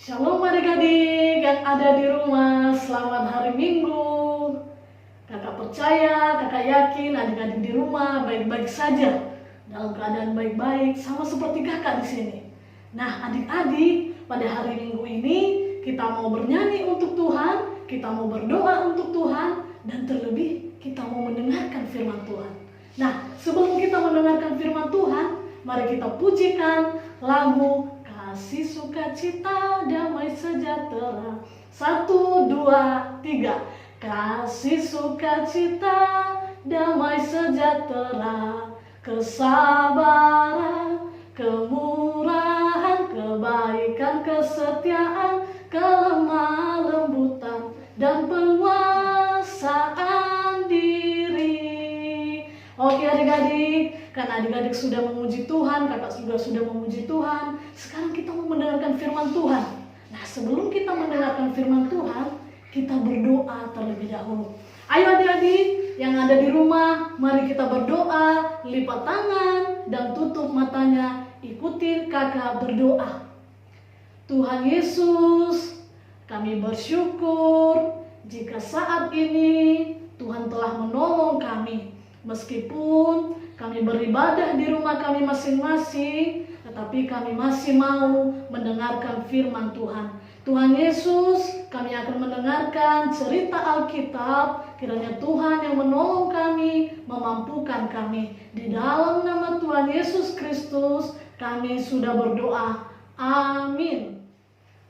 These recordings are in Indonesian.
Shalom adik-adik yang ada di rumah, selamat hari Minggu. Kakak percaya, kakak yakin adik-adik di rumah baik-baik saja, dalam keadaan baik-baik, sama seperti kakak di sini. Nah adik-adik, pada hari Minggu ini kita mau bernyanyi untuk Tuhan, kita mau berdoa untuk Tuhan, dan terlebih kita mau mendengarkan firman Tuhan. Nah sebelum kita mendengarkan firman Tuhan, mari kita pujikan lagu Kasih Sukacita Damai Sejahtera. 1, 2, 3. Kasih sukacita damai sejahtera, kesabaran, kemurahan, kebaikan, kesetiaan, kelemah lembutan, dan penguasaan diri. Oke adik-adik, karena adik-adik sudah memuji Tuhan, kakak juga sudah memuji Tuhan. Sekarang kita mau mendengarkan firman Tuhan. Nah sebelum kita mendengarkan firman Tuhan, kita berdoa terlebih dahulu. Ayo adik-adik yang ada di rumah, mari kita berdoa, lipat tangan dan tutup matanya, ikutin kakak berdoa. Tuhan Yesus, kami bersyukur jika saat ini Tuhan telah menolong kami. Meskipun kami beribadah di rumah kami masing-masing, tetapi kami masih mau mendengarkan firman Tuhan. Tuhan Yesus, kami akan mendengarkan cerita Alkitab. Kiranya Tuhan yang menolong kami, memampukan kami. Di dalam nama Tuhan Yesus Kristus, kami sudah berdoa. Amin.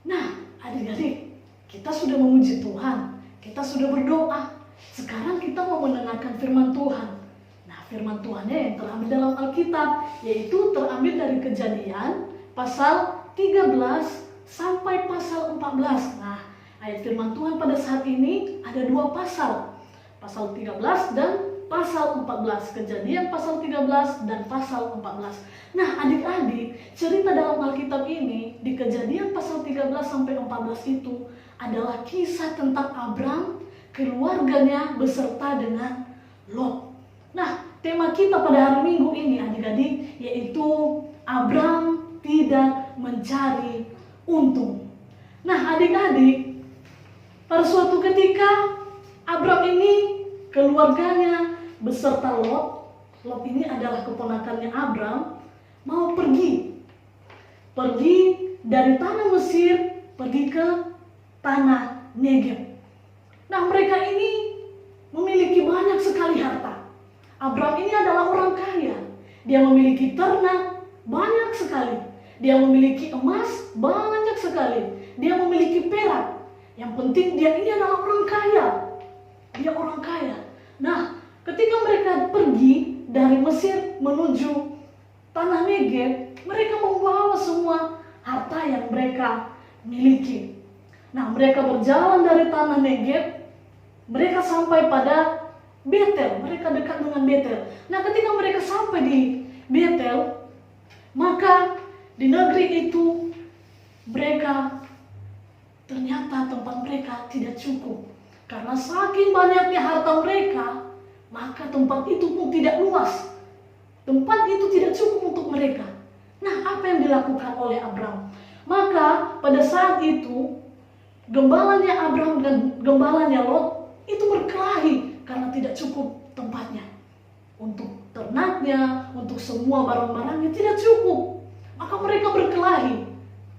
Nah, adik-adik, kita sudah memuji Tuhan. Kita sudah berdoa. Sekarang kita mau mendengarkan firman Tuhan. Firman Tuhannya yang terambil dalam Alkitab, yaitu terambil dari Kejadian pasal 13 sampai pasal 14. Nah, ayat firman Tuhan pada saat ini ada dua pasal. Pasal 13 dan pasal 14. Kejadian pasal 13 dan pasal 14. Nah, adik-adik, cerita dalam Alkitab ini di Kejadian pasal 13 sampai 14 itu adalah kisah tentang Abram, keluarganya beserta dengan Lot. Nah, tema kita pada hari Minggu ini adik-adik yaitu Abram tidak mencari untung. Nah adik-adik, pada suatu ketika Abram ini keluarganya beserta Lot ini adalah keponakannya Abram, mau pergi dari tanah Mesir pergi ke tanah Negeb. Nah mereka ini memiliki banyak sekali harta. Abram ini adalah orang kaya. Dia memiliki ternak banyak sekali. Dia memiliki emas banyak sekali. Dia memiliki perak. Yang penting dia ini adalah orang kaya. Dia orang kaya. Nah, ketika mereka pergi dari Mesir menuju tanah Negeb, mereka membawa semua harta yang mereka miliki. Nah, mereka berjalan dari tanah Negeb. Mereka sampai pada Betel, mereka dekat dengan Betel. Nah ketika mereka sampai di Betel, maka di negeri itu mereka ternyata tempat mereka tidak cukup. Karena saking banyaknya harta mereka, maka tempat itu pun tidak luas. Tempat itu tidak cukup untuk mereka. Nah apa yang dilakukan oleh Abram? Maka pada saat itu gembalanya Abram dan gembalanya Lot itu berkelahi karena tidak cukup tempatnya. Untuk ternaknya, untuk semua barang-barangnya tidak cukup. Maka mereka berkelahi,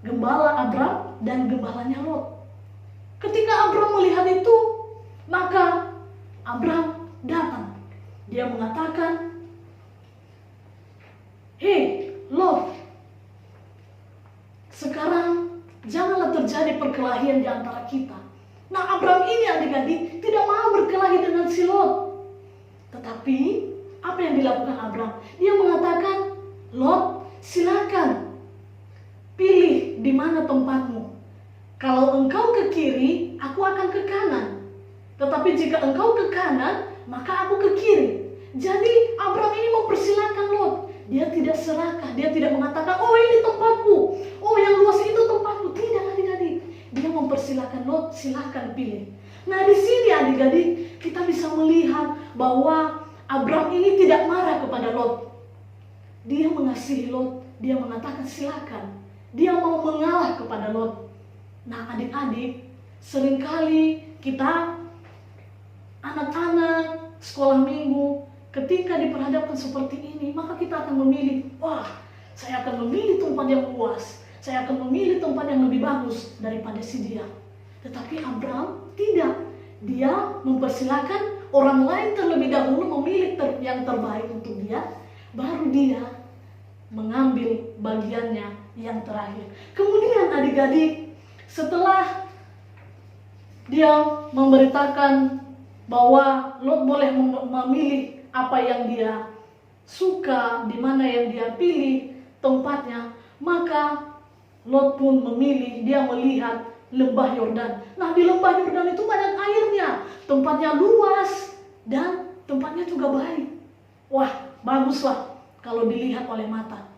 gembala Abram dan gembalanya Lot. Ketika Abram melihat itu, maka Abram datang. Dia mengatakan, "Hei Lot, sekarang janganlah terjadi perkelahian di antara kita." Nah Abram ini adik-adik tidak mau berkelahi dengan si Lot. Tetapi apa yang dilakukan Abram? Dia mengatakan, "Lot, silakan pilih di mana tempatmu. Kalau engkau ke kiri, aku akan ke kanan. Tetapi jika engkau ke kanan, maka aku ke kiri." Jadi Abram ini mempersilahkan Lot. Dia tidak serakah, dia tidak mengatakan, "Oh ini tempatku, oh yang luas itu tempatku." Tidak adik-adik. Dia mempersilahkan Lot, silahkan pilih. Nah di sini adik-adik kita bisa melihat bahwa Abram ini tidak marah kepada Lot. Dia mengasihi Lot, dia mengatakan silakan. Dia mau mengalah kepada Lot. Nah adik-adik, seringkali kita anak-anak sekolah minggu ketika diperhadapkan seperti ini, maka kita akan memilih, wah saya akan memilih tempat yang luas, saya akan memilih tempat yang lebih bagus daripada si dia. Tetapi Abraham tidak, dia mempersilahkan orang lain terlebih dahulu memilih yang terbaik untuk dia, baru dia mengambil bagiannya yang terakhir. Kemudian adik-adik, setelah dia memberitakan bahwa Lot boleh memilih apa yang dia suka, di mana yang dia pilih tempatnya, maka Lot pun memilih, dia melihat lembah Yordan. Nah di lembah Yordan itu banyak airnya, tempatnya luas dan tempatnya juga baik. Wah baguslah kalau dilihat oleh mata.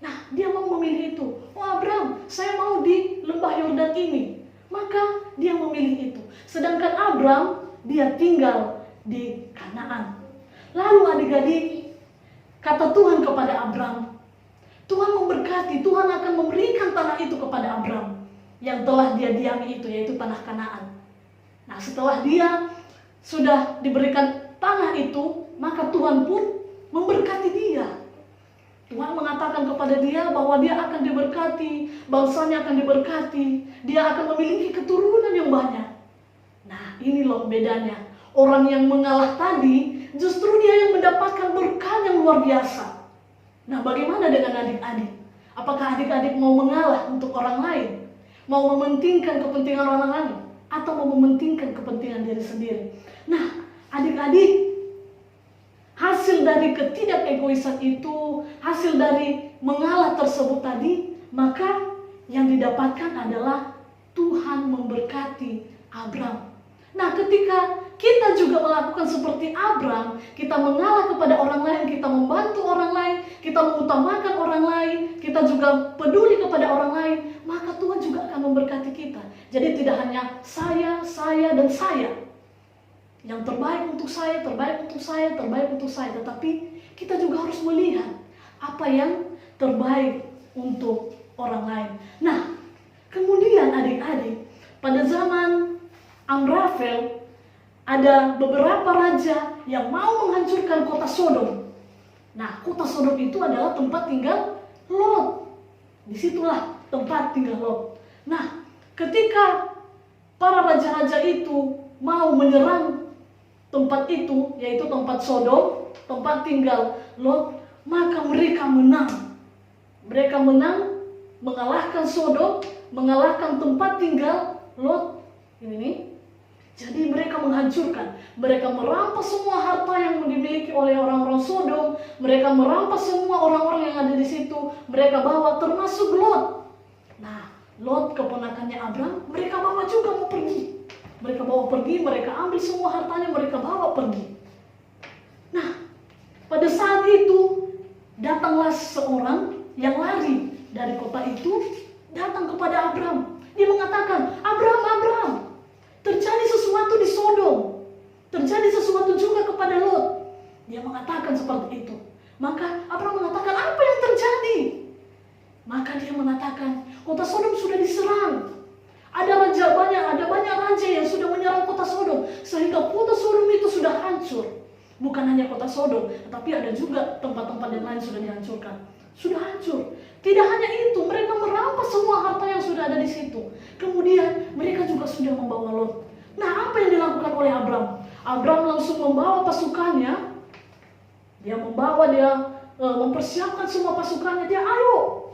Nah dia mau memilih itu. Oh Abraham, saya mau di lembah Yordan ini. Maka dia memilih itu. Sedangkan Abraham, dia tinggal di Kanaan. Lalu adik-adik, kata Tuhan kepada Abraham, Tuhan memberkati, Tuhan akan memberikan tanah itu kepada Abraham yang telah dia diami itu, yaitu tanah Kanaan. Nah setelah dia sudah diberikan tanah itu, maka Tuhan pun memberkati dia. Tuhan mengatakan kepada dia bahwa dia akan diberkati, bangsanya akan diberkati, dia akan memiliki keturunan yang banyak. Nah ini loh bedanya. Orang yang mengalah tadi, justru dia yang mendapatkan berkah yang luar biasa. Nah bagaimana dengan adik-adik? Apakah adik-adik mau mengalah untuk orang lain? Mau mementingkan kepentingan orang lain? Atau mau mementingkan kepentingan diri sendiri? Nah adik-adik, hasil dari ketidakegoisan itu, hasil dari mengalah tersebut tadi, maka yang didapatkan adalah Tuhan memberkati Abraham. Nah ketika kita juga melakukan seperti Abraham, kita mengalah kepada orang lain, kita membantu orang lain, kita mengutamakan orang lain, kita juga peduli kepada orang lain, maka Tuhan juga akan memberkati kita. Jadi tidak hanya saya, dan saya. Yang terbaik untuk saya, terbaik untuk saya, terbaik untuk saya. Tetapi kita juga harus melihat apa yang terbaik untuk orang lain. Nah, kemudian adik-adik, pada zaman Amrafel, ada beberapa raja yang mau menghancurkan kota Sodom. Nah, kota Sodom itu adalah tempat tinggal Lot. Disitulah tempat tinggal Lot. Nah, ketika para raja-raja itu mau menyerang tempat itu, yaitu tempat Sodom, tempat tinggal Lot, maka mereka menang. Mereka menang, mengalahkan Sodom, mengalahkan tempat tinggal Lot. Ini nih. Jadi mereka menghancurkan, mereka merampas semua harta yang dimiliki oleh orang-orang Sodom, mereka merampas semua orang-orang yang ada di situ, mereka bawa termasuk Lot. Nah, Lot keponakannya Abraham, mereka bawa juga mau pergi. Mereka bawa pergi, mereka ambil semua hartanya, mereka bawa pergi. Nah, pada saat itu datanglah seorang yang lari dari kota itu, datang kepada Abraham. Dia mengatakan, Abraham, terjadi sesuatu di Sodom, terjadi sesuatu juga kepada Lot. Dia mengatakan seperti itu. Maka Abraham mengatakan, apa yang terjadi? Maka dia mengatakan, kota Sodom sudah diserang. Ada banyak raja yang sudah menyerang kota Sodom, sehingga kota Sodom itu sudah hancur. Bukan hanya kota Sodom, tetapi ada juga tempat-tempat yang lain sudah dihancurkan. Sudah hancur. Tidak hanya itu, mereka merampas semua harta yang sudah ada di situ. Kemudian mereka juga sudah membawa Lot. Nah, apa yang dilakukan oleh Abraham? Abraham langsung membawa pasukannya. Dia mempersiapkan semua pasukannya. Dia, ayo,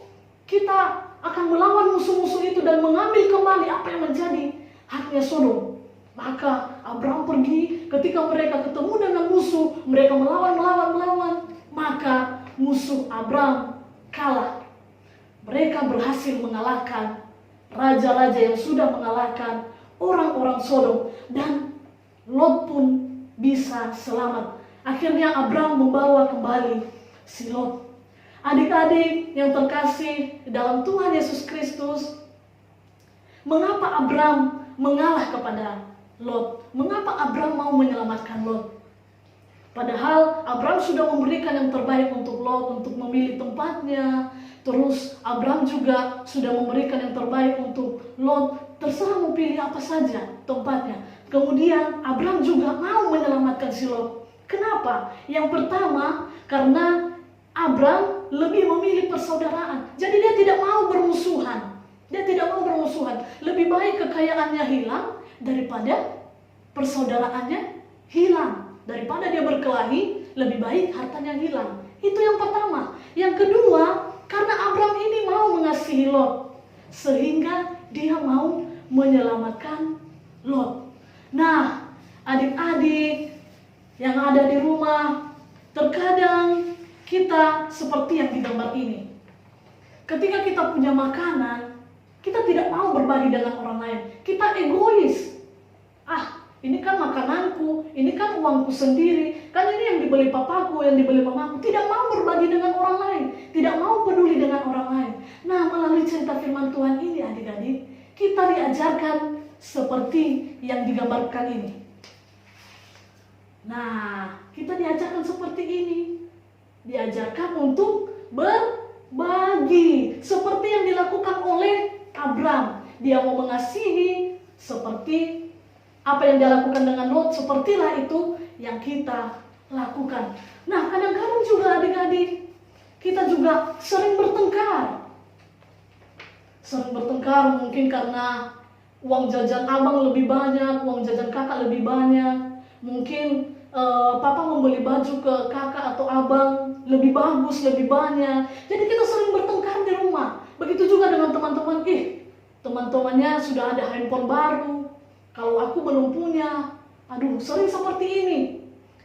kita akan melawan musuh-musuh itu dan mengambil kembali apa yang menjadi haknya Sodom. Maka Abraham pergi, ketika mereka ketemu dengan musuh, mereka melawan. Maka musuh Abraham kalah. Mereka berhasil mengalahkan raja-raja yang sudah mengalahkan orang-orang Sodom, dan Lot pun bisa selamat. Akhirnya Abraham membawa kembali si Lot. Adik-adik yang terkasih dalam Tuhan Yesus Kristus, mengapa Abraham mengalah kepada Lot? Mengapa Abraham mau menyelamatkan Lot? Padahal Abraham sudah memberikan yang terbaik untuk Lot, untuk memilih tempatnya. Terus Abraham juga sudah memberikan yang terbaik untuk Lot terserah mau pilih apa saja tempatnya. Kemudian Abram juga mau menyelamatkan si Lot. Kenapa? Yang pertama, karena Abram lebih memilih persaudaraan. Jadi dia tidak mau bermusuhan. Dia tidak mau bermusuhan. Lebih baik kekayaannya hilang daripada persaudaraannya hilang. Daripada dia berkelahi, lebih baik hartanya hilang. Itu yang pertama. Yang kedua, karena Abram ini mau mengasihi Lot, sehingga dia mau menyelamatkan Lot. Nah, adik-adik yang ada di rumah, terkadang kita seperti yang digambar ini. Ketika kita punya makanan, kita tidak mau berbagi dengan orang lain. Kita egois. Ini kan makananku, ini kan uangku sendiri, kan ini yang dibeli papaku, yang dibeli mamaku. Tidak mau berbagi dengan orang lain, tidak mau peduli dengan orang lain. Nah, melalui cerita firman Tuhan ini adik-adik, kita diajarkan seperti yang digambarkan ini. Nah, kita diajarkan seperti ini. Diajarkan untuk berbagi, seperti yang dilakukan oleh Abram. Dia mau mengasihi seperti apa yang dia lakukan dengan Lot, sepertilah itu yang kita lakukan. Nah, kadang-kadang juga adik-adik, kita juga sering bertengkar. Sering bertengkar mungkin karena uang jajan abang lebih banyak, uang jajan kakak lebih banyak. Mungkin papa membeli baju ke kakak atau abang lebih bagus, lebih banyak. Jadi kita sering bertengkar di rumah. Begitu juga dengan teman-teman. Teman-temannya sudah ada handphone baru, kalau aku belum punya. Sering seperti ini.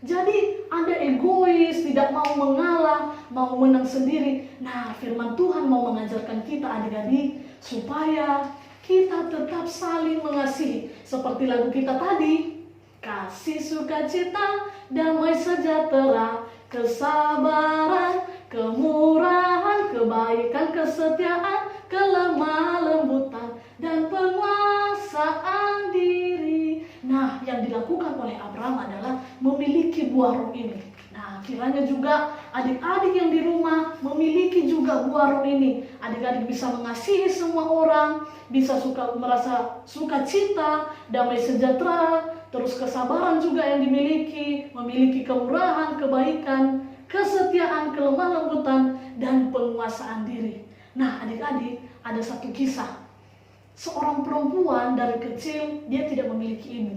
Jadi ada egois, tidak mau mengalah, mau menang sendiri. Nah, firman Tuhan mau mengajarkan kita adik-adik supaya kita tetap saling mengasihi. Seperti lagu kita tadi, kasih, sukacita, damai sejahtera, kesabaran, kemurahan, kebaikan, kesetiaan, kelemah lembutan, dan penguasaan diri. Nah, yang dilakukan oleh Abram adalah memiliki buah roh ini. Nah, kiranya juga adik-adik yang di rumah memiliki juga buah roh ini. Adik-adik bisa mengasihi semua orang, bisa merasa sukacita, damai sejahtera, terus kesabaran juga yang dimiliki, memiliki kemurahan, kebaikan, kesetiaan, kelemah lembutan, dan penguasaan diri. Nah, adik-adik, ada satu kisah. Seorang perempuan dari kecil, dia tidak memiliki ibu.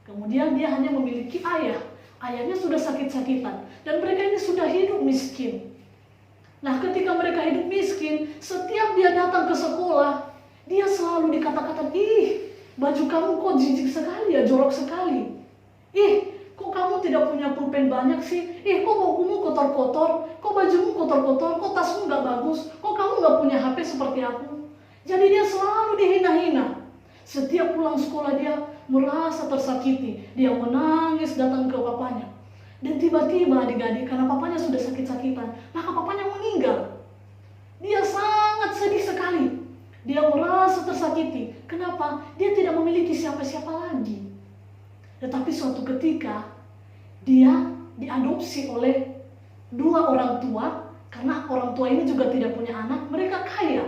Kemudian dia hanya memiliki ayah. Ayahnya sudah sakit-sakitan. Dan mereka ini sudah hidup miskin. Nah, ketika mereka hidup miskin, setiap dia datang ke sekolah, dia selalu dikata-kata, baju kamu kok jijik sekali ya, jorok sekali. Kok kamu tidak punya pulpen banyak sih? Kok bajumu kotor-kotor? Kok bajumu kotor-kotor? Kok tasmu gak bagus? Kok kamu gak punya HP seperti aku? Jadi dia selalu dihina-hina. Setiap pulang sekolah dia merasa tersakiti. Dia menangis datang ke papanya. Dan tiba-tiba adik-adik, karena papanya sudah sakit-sakitan, maka papanya meninggal. Dia sangat sedih sekali. Dia merasa tersakiti. Kenapa? Dia tidak memiliki siapa-siapa lagi. Tetapi suatu ketika dia diadopsi oleh dua orang tua, karena orang tua ini juga tidak punya anak, mereka kaya.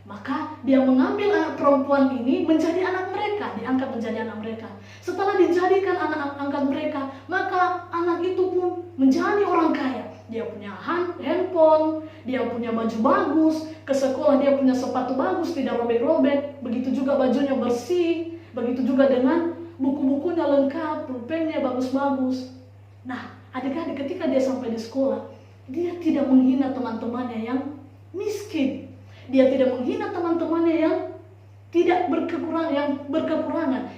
Maka dia mengambil anak perempuan ini menjadi anak mereka, diangkat menjadi anak mereka. Setelah dijadikan anak angkat mereka, maka anak itu pun menjadi orang kaya. Dia punya handphone, dia punya baju bagus, ke sekolah dia punya sepatu bagus, tidak robek-robek, begitu juga bajunya bersih, begitu juga dengan buku-bukunya lengkap, pulpennya bagus-bagus. Nah, adik-adik ketika dia sampai di sekolah, dia tidak menghina teman-temannya yang miskin. Dia tidak menghina teman-temannya yang tidak berkekurangan,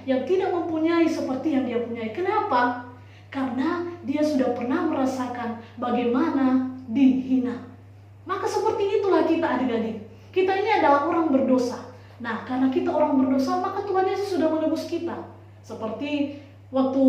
yang tidak mempunyai seperti yang dia punyai. Kenapa? Karena dia sudah pernah merasakan bagaimana dihina. Maka seperti itulah kita adik-adik. Kita ini adalah orang berdosa. Nah, karena kita orang berdosa, maka Tuhan Yesus sudah menebus kita. Seperti waktu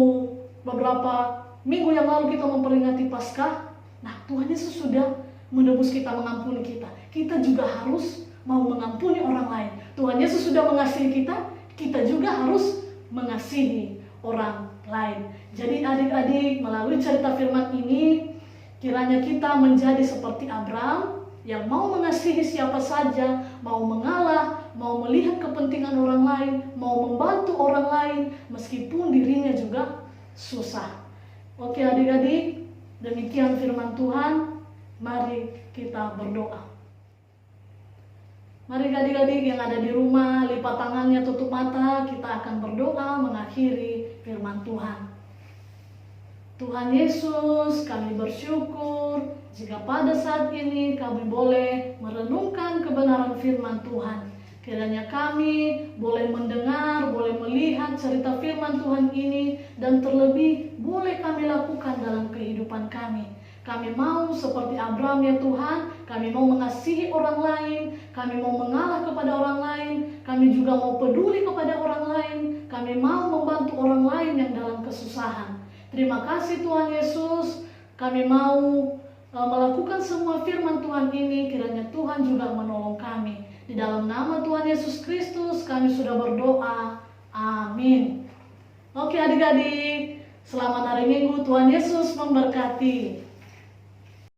beberapa minggu yang lalu kita memperingati Paskah. Nah, Tuhan Yesus sudah menebus kita, mengampuni kita. Kita juga harus mau mengampuni orang lain. Tuhan Yesus sudah mengasihi kita, kita juga harus mengasihi orang lain. Jadi adik-adik, melalui cerita firman ini, kiranya kita menjadi seperti Abram, yang mau mengasihi siapa saja, mau mengalah, mau melihat kepentingan orang lain, mau membantu orang lain, meskipun dirinya juga susah. Oke adik-adik, demikian firman Tuhan. Mari kita berdoa. Mari adik-adik yang ada di rumah, lipat tangannya, tutup mata, kita akan berdoa mengakhiri firman Tuhan. Tuhan Yesus, kami bersyukur jika pada saat ini kami boleh merenungkan kebenaran firman Tuhan. Kiranya kami boleh mendengar, boleh melihat cerita firman Tuhan ini, dan terlebih boleh kami lakukan dalam kehidupan kami. Kami mau seperti Abraham ya Tuhan, kami mau mengasihi orang lain, kami mau mengalah kepada orang lain, kami juga mau peduli kepada orang lain, kami mau membantu orang lain yang dalam kesusahan. Terima kasih Tuhan Yesus, kami mau melakukan semua firman Tuhan ini, kiranya Tuhan juga menolong kami. Di dalam nama Tuhan Yesus Kristus kami sudah berdoa, amin. Oke adik-adik, selamat hari Minggu, Tuhan Yesus memberkati.